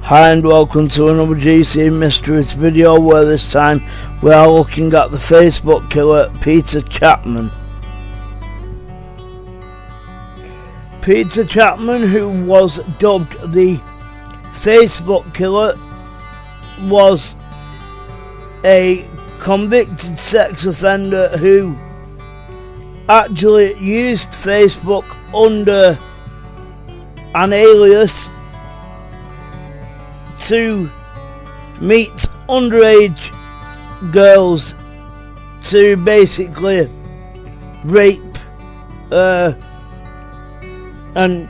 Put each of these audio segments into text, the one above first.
Hi and welcome to another GC Mysteries video, where this time we are looking at the Facebook killer Peter Chapman. Peter Chapman, who was dubbed the Facebook killer, was a convicted sex offender who actually used Facebook under an alias to meet underage girls to basically rape and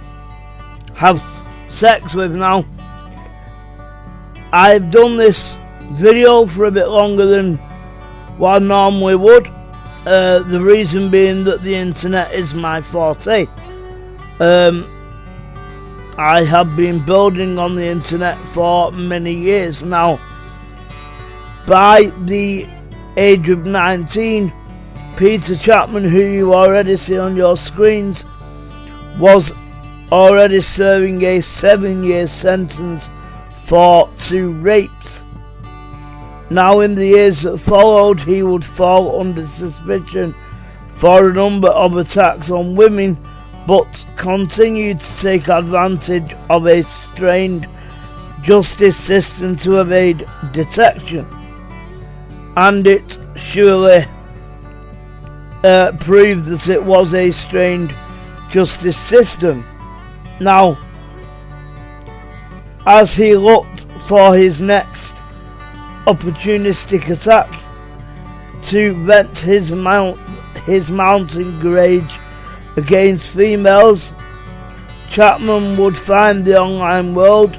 have sex with. Now, I've done this video for a bit longer than what I normally would, the reason being that the internet is my forte. I have been building on the internet for many years now. By the age of 19, Peter Chapman, who you already see on your screens, was already serving a 7-year sentence for 2 rapes. Now, in the years that followed, he would fall under suspicion for a number of attacks on women, but continued to take advantage of a strained justice system to evade detection. And it surely proved that it was a strained justice system. Now, as he looked for his next opportunistic attack to vent his mounting rage against females, Chapman would find the online world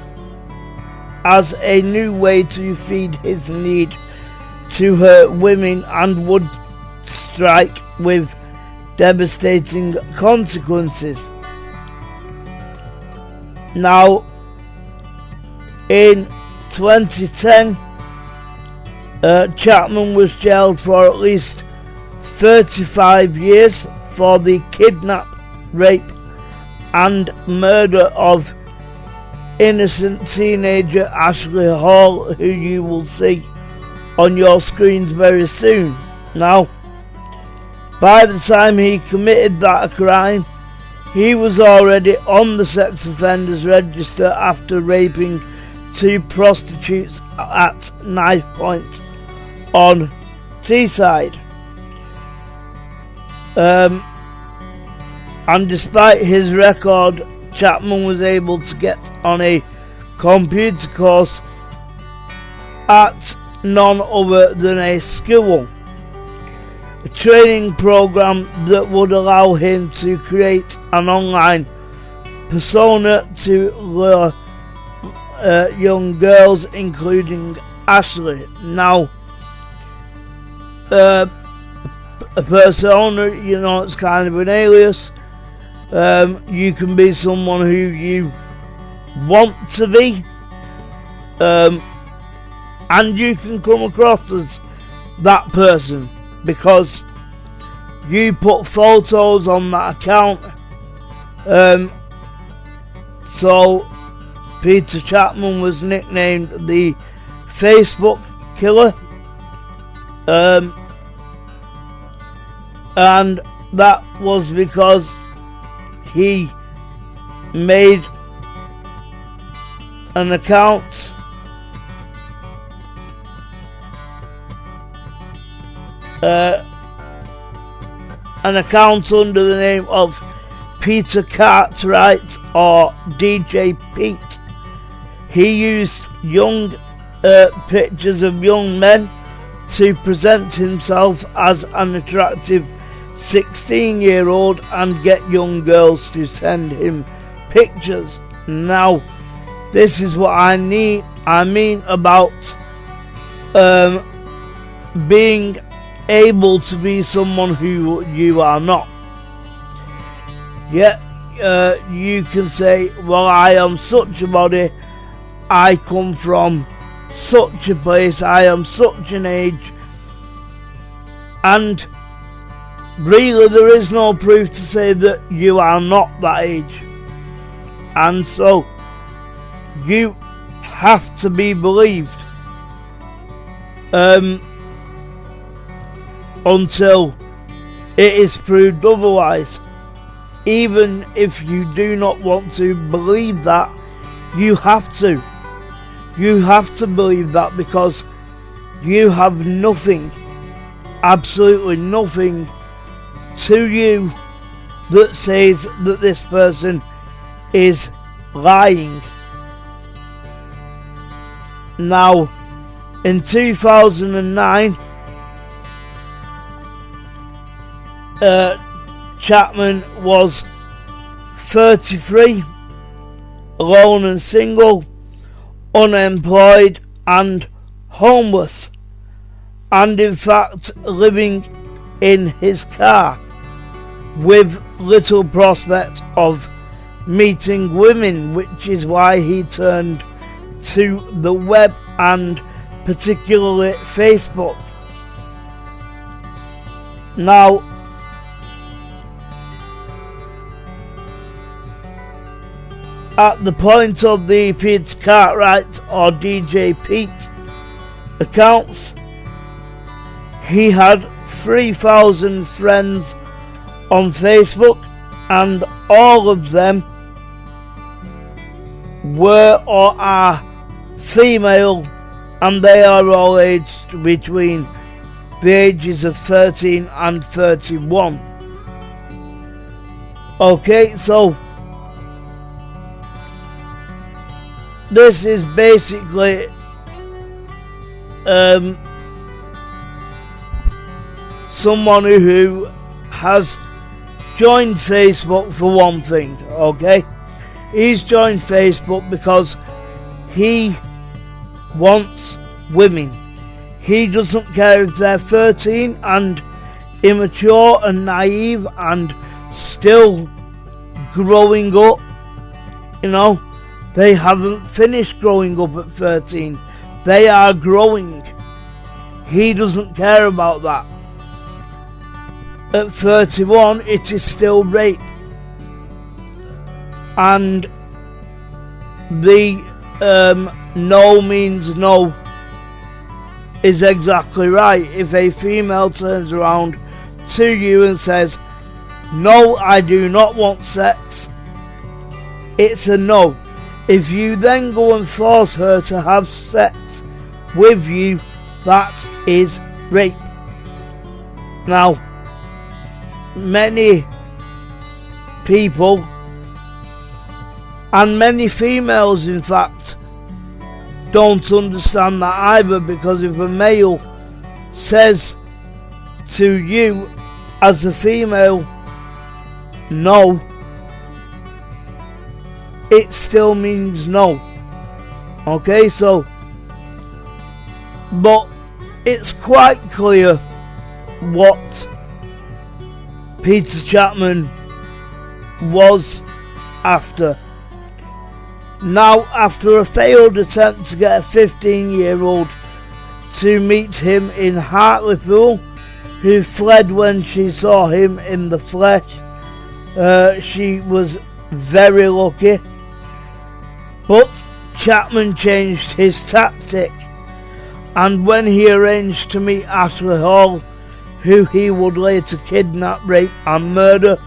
as a new way to feed his need to hurt women, and would strike with devastating consequences. Now, in 2010, Chapman was jailed for at least 35 years for the kidnap, rape and murder of innocent teenager Ashley Hall, who you will see on your screens very soon. Now, by the time he committed that crime, he was already on the sex offenders register after raping 2 prostitutes at knife point on Teesside. And despite his record, Chapman was able to get on a computer course at none other than a school, a training program that would allow him to create an online persona to lure young girls, including Ashley. Now, a persona, it's kind of an alias. You can be someone who you want to be, and you can come across as that person because you put photos on that account. So Peter Chapman was nicknamed the Facebook killer, and that was because he made an account under the name of Peter Cartwright, or DJ Pete. He used young pictures of young men to present himself as an attractive 16-year-old and get young girls to send him pictures. Now, this is what I mean about being able to be someone who you are not. Yet you can say, well, I am such a body, I come from such a place, I am such an age, and really there is no proof to say that you are not that age. And so you have to be believed until it is proved otherwise. Even if you do not want to believe that, you have to. You have to believe that, because you have nothing, absolutely nothing to you that says that this person is lying. Now, in 2009, Chapman was 33, alone and single, unemployed and homeless, and in fact living in his car with little prospect of meeting women, which is why he turned to the web and particularly Facebook. Now, at the point of the Pete Cartwright or DJ Pete accounts, he had 3,000 friends on Facebook, and all of them were or are female, and they are all aged between the ages of 13 and 31. Okay, so this is basically someone who has joined Facebook for one thing, okay? He's joined Facebook because he wants women. He doesn't care if they're 13 and immature and naive and still growing up. You know, they haven't finished growing up at 13. They are growing. He doesn't care about that. At 31, it is still rape. And the no means no is exactly right. If a female turns around to you and says, "No, I do not want sex," it's a no. If you then go and force her to have sex with you, that is rape. Now, many people, and many females in fact, don't understand that either, because if a male says to you as a female, no, it still means no. Okay, so, but it's quite clear what Peter Chapman was after. Now, after a failed attempt to get a 15-year-old to meet him in Hartlepool, who fled when she saw him in the flesh, she was very lucky. But Chapman changed his tactic, and when he arranged to meet Ashley Hall, who he would later kidnap, rape and murder,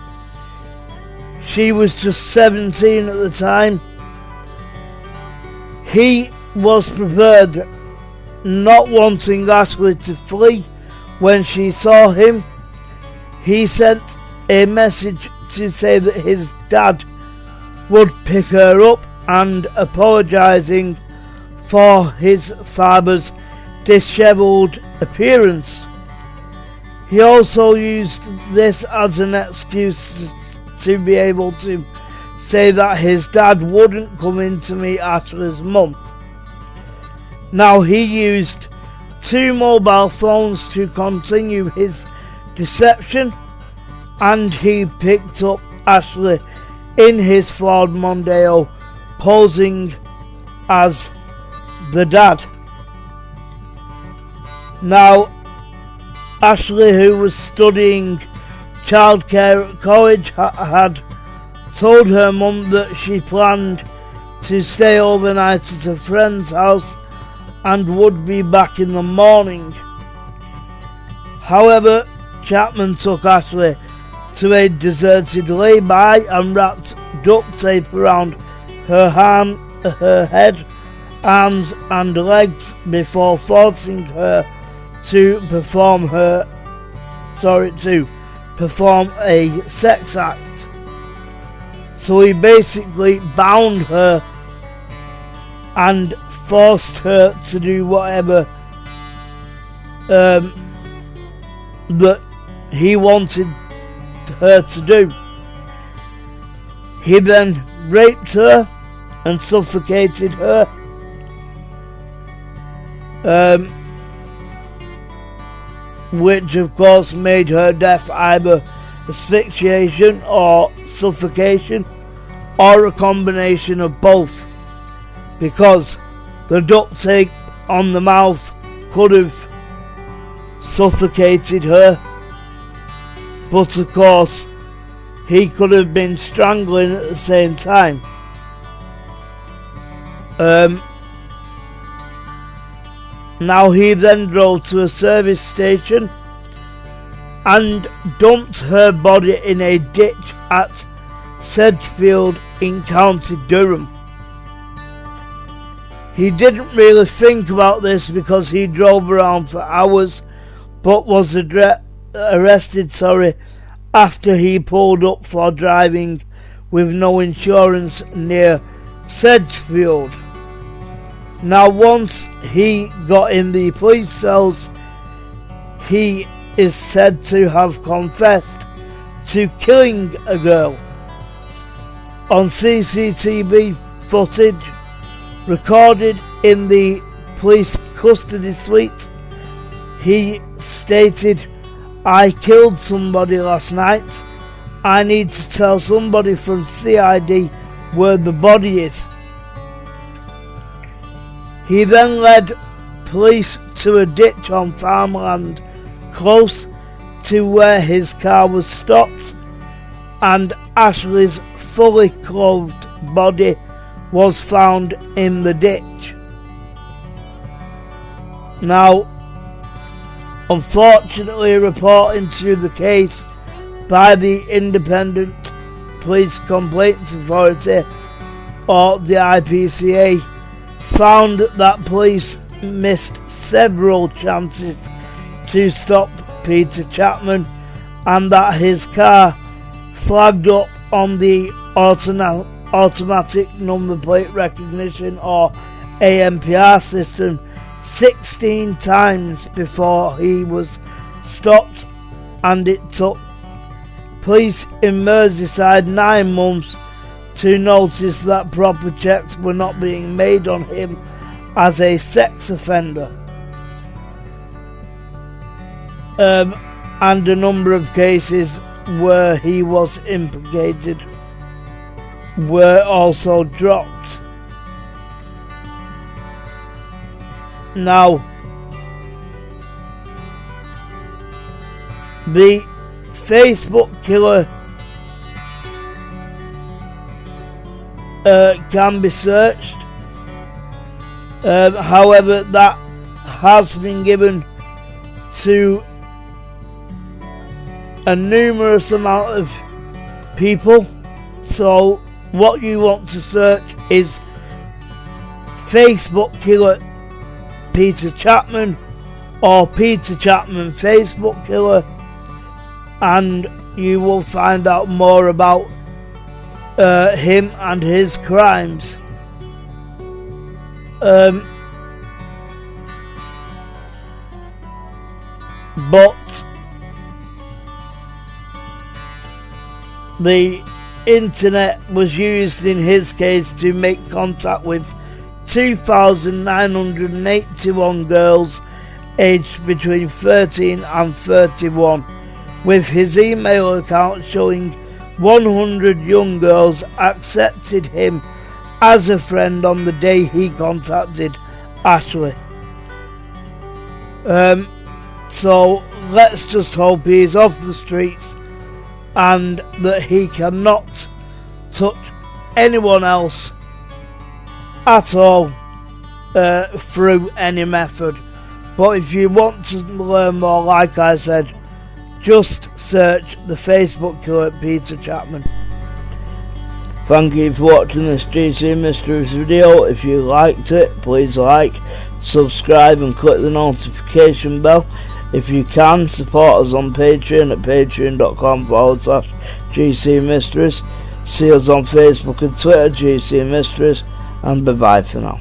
she was just 17 at the time. He was prepared, not wanting Ashley to flee when she saw him. He sent a message to say that his dad would pick her up, and apologising for his father's dishevelled appearance. He also used this as an excuse to be able to say that his dad wouldn't come in to meet Ashley's mum. Now, he used 2 mobile phones to continue his deception, and he picked up Ashley in his Ford Mondeo, posing as the dad. Now, Ashley, who was studying childcare at college, had told her mum that she planned to stay overnight at a friend's house and would be back in the morning. However, Chapman took Ashley to a deserted lay-by and wrapped duct tape around her head, arms and legs before forcing her to perform a sex act. So he basically bound her and forced her to do whatever that he wanted her to do. He then raped her and suffocated her. Which of course made her death either asphyxiation or suffocation, or a combination of both, because the duct tape on the mouth could have suffocated her, but of course he could have been strangling at the same time. Now he then drove to a service station and dumped her body in a ditch at Sedgefield in County Durham. He didn't really think about this because he drove around for hours, but was arrested after he pulled up for driving with no insurance near Sedgefield. Now once he got in the police cells, he is said to have confessed to killing a girl. On CCTV footage recorded in the police custody suite, he stated, "I killed somebody last night. I need to tell somebody from CID where the body is." He then led police to a ditch on farmland close to where his car was stopped, and Ashley's fully clothed body was found in the ditch. Now, unfortunately, a report into the case by the Independent Police Complaints Authority, or the IPCA, found that police missed several chances to stop Peter Chapman, and that his car flagged up on the automatic number plate recognition, or ANPR system, 16 times before he was stopped, and it took police in Merseyside 9 months to notice that proper checks were not being made on him as a sex offender. And a number of cases where he was implicated were also dropped. Now, the Facebook killer can be searched. However, that has been given to a numerous amount of people. So what you want to search is Facebook killer Peter Chapman, or Peter Chapman Facebook killer, and you will find out more about him and his crimes. But the internet was used in his case to make contact with 2,981 girls aged between 13 and 31, with his email account showing 100 young girls accepted him as a friend on the day he contacted Ashley. So let's just hope he's off the streets and that he cannot touch anyone else at all through any method. But if you want to learn more, like I said, just search the Facebook killer Peter Chapman. Thank you for watching this GC Mysteries video. If you liked it, please like, subscribe and click the notification bell. If you can, support us on Patreon at patreon.com/GC Mysteries. See us on Facebook and Twitter, GC Mysteries, and bye bye for now.